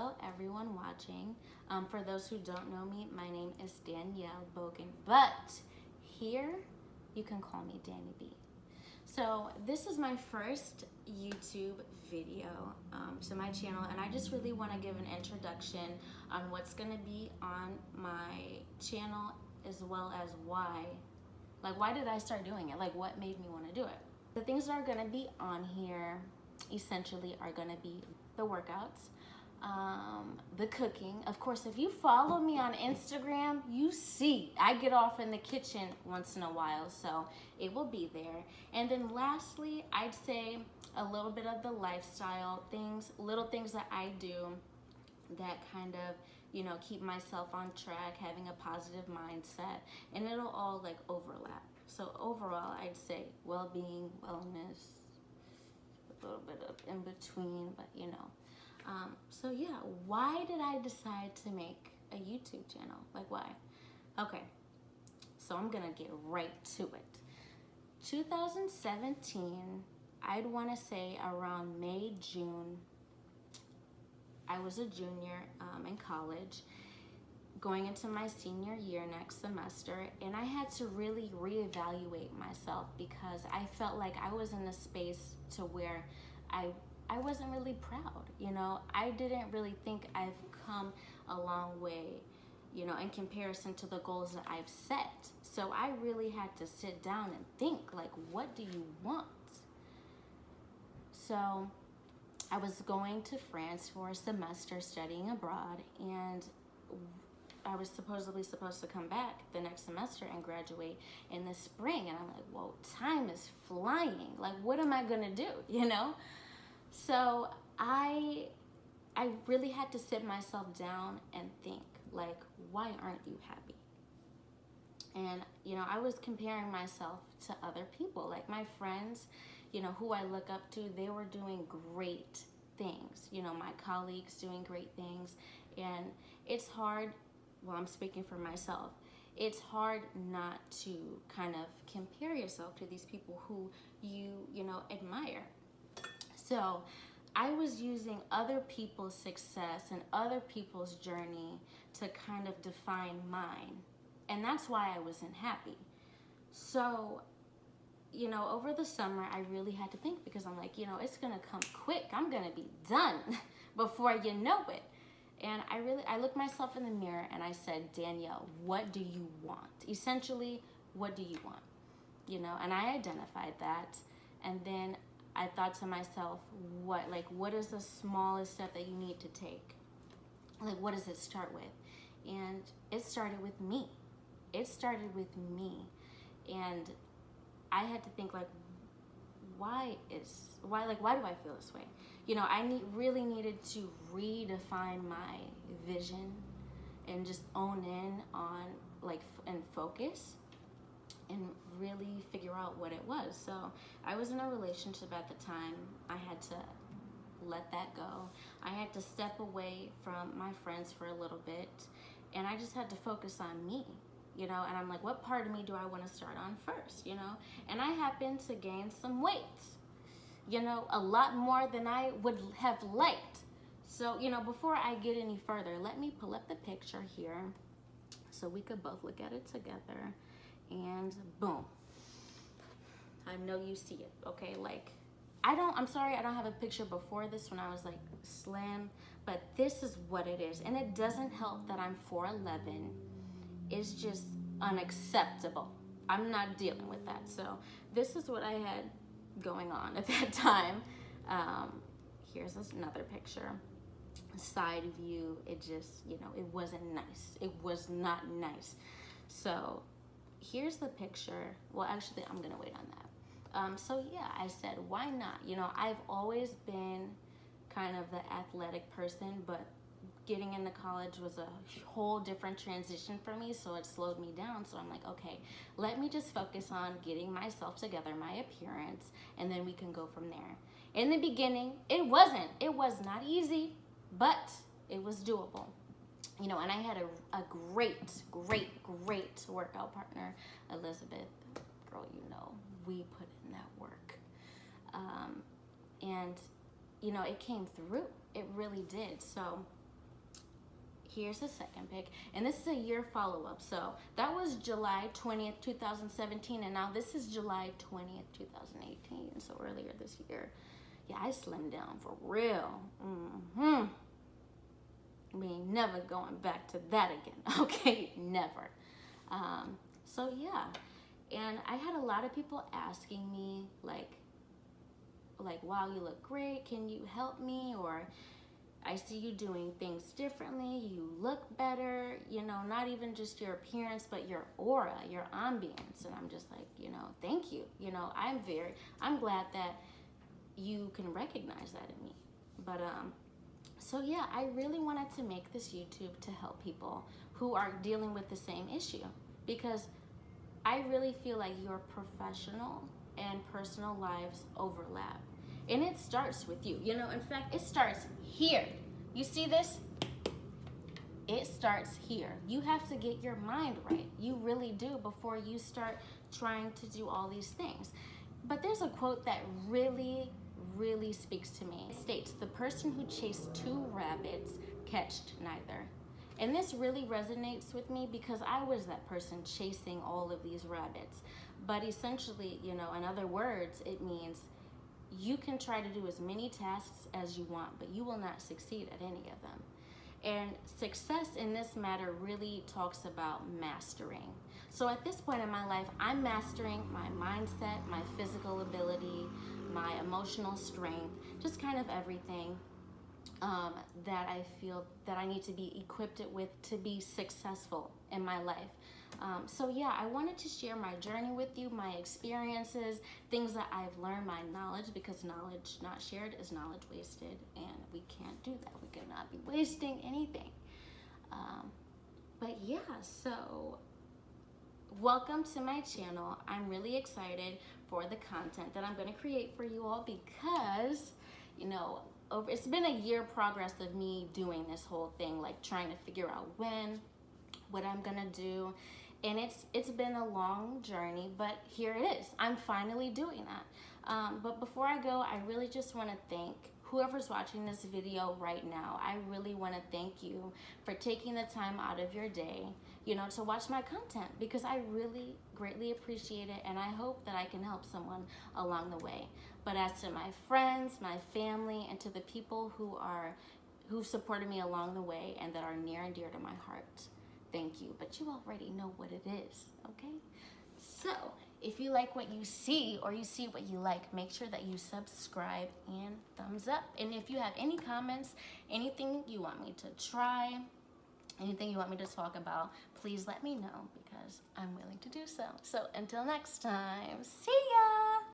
Hello everyone watching. For those who don't know me, my name is Danielle Bogan, but here you can call me Danny B. So this is my first YouTube video to my channel, and I just really want to give an introduction on what's going to be on my channel, as well as why did I start doing it? Like, what made me want to do it? The things that are going to be on here essentially are going to be the workouts, the cooking. Of course, if you follow me on Instagram, you see I get off in the kitchen once in a while, so it will be there. And then lastly, I'd say a little bit of the lifestyle things, little things that I do that kind of, you know, keep myself on track, having a positive mindset, and it'll all like overlap. So overall, I'd say well-being, wellness, a little bit of in between, but you know. So yeah, why did I decide to make a YouTube channel? Like, why? Okay, so I'm gonna get right to it. 2017, I'd want to say around May, June, I was a junior in college, going into my senior year next semester, and I had to really reevaluate myself because I felt like I was in a space to where I wasn't really proud, you know. I didn't really think I've come a long way, you know, in comparison to the goals that I've set. So I really had to sit down and think, like, what do you want? So I was going to France for a semester studying abroad, and I was supposedly supposed to come back the next semester and graduate in the spring. And I'm like, whoa, time is flying. Like, what am I gonna do, you know? So I really had to sit myself down and think, like, why aren't you happy? And, you know, I was comparing myself to other people, like my friends, you know, who I look up to. They were doing great things, you know, my colleagues doing great things. And it's hard, well, I'm speaking for myself, it's hard not to kind of compare yourself to these people who you know, admire. So I was using other people's success and other people's journey to kind of define mine. And that's why I wasn't happy. So, you know, over the summer, I really had to think, because I'm like, you know, it's gonna come quick. I'm gonna be done before you know it. And I looked myself in the mirror and I said, Danielle, what do you want? Essentially, what do you want? You know, and I identified that. And then I thought to myself, what is the smallest step that you need to take? Like, what does it start with? And it started with me. It started with me. And I had to think, like, why do I feel this way? You know, I really needed to redefine my vision and just own in on, like, and focus and really figure out what it was. So I was in a relationship at the time. I had to let that go. I had to step away from my friends for a little bit, and I just had to focus on me, you know. And I'm like, what part of me do I want to start on first, you know? And I happened to gain some weight, you know, a lot more than I would have liked. So, you know, before I get any further, let me pull up the picture here so we could both look at it together. And boom, I know you see it, okay? Like, I'm sorry I don't have a picture before this when I was like slim, but this is what it is. And it doesn't help that I'm 4'11". It's just unacceptable. I'm not dealing with that. So this is what I had going on at that time. Here's another picture, side view. It just, you know, it wasn't nice. It was not nice. So here's the picture. Well, actually, I'm gonna wait on that. So yeah, I said, why not? You know, I've always been kind of the athletic person, but getting into college was a whole different transition for me, so it slowed me down. So I'm like, okay, let me just focus on getting myself together, my appearance, and then we can go from there. In the beginning, it was not easy, but it was doable. You know, and I had a great workout partner, Elizabeth. Girl, you know, we put in that work. And, you know, it came through. It really did. So Here's the second pic. And this is a year follow-up. So that was July 20th, 2017. And now this is July 20th, 2018. So earlier this year. Yeah, I slimmed down for real. We ain't never going back to that again. Okay, never. So yeah. And I had a lot of people asking me like, wow, you look great. Can you help me? Or I see you doing things differently. You look better, you know, not even just your appearance, but your aura, your ambience. And I'm just like, you know, thank you. You know, I'm glad that you can recognize that in me. But, so yeah, I really wanted to make this YouTube to help people who are dealing with the same issue, because I really feel like your professional and personal lives overlap. And it starts with you. You know, in fact, it starts here. You see this? It starts here. You have to get your mind right. You really do, before you start trying to do all these things. But there's a quote that really speaks to me. It states, "The person who chased two rabbits catched neither." And this really resonates with me, because I was that person chasing all of these rabbits. But essentially, you know, in other words, it means you can try to do as many tasks as you want, but you will not succeed at any of them. And success in this matter really talks about mastering. So at this point in my life, I'm mastering my mindset, my physical ability, my emotional strength, just kind of everything that I feel that I need to be equipped with to be successful in my life. So yeah, I wanted to share my journey with you, my experiences, things that I've learned, my knowledge, because knowledge not shared is knowledge wasted, and we can't do that. We cannot be wasting anything. But yeah, so welcome to my channel. I'm really excited for the content that I'm going to create for you all, because, you know, it's been a year progress of me doing this whole thing, like trying to figure out what I'm gonna do. And it's been a long journey, but here it is. I'm finally doing that. But before I go, I really just want to thank whoever's watching this video right now. I really want to thank you for taking the time out of your day, you know, to watch my content, because I really greatly appreciate it, and I hope that I can help someone along the way. But as to my friends, my family, and to the people who've supported me along the way and that are near and dear to my heart, thank you. But you already know what it is, okay? So if you like what you see, or you see what you like, make sure that you subscribe and thumbs up. And if you have any comments, anything you want me to try, anything you want me to talk about, please let me know, because I'm willing to do so. So until next time, see ya!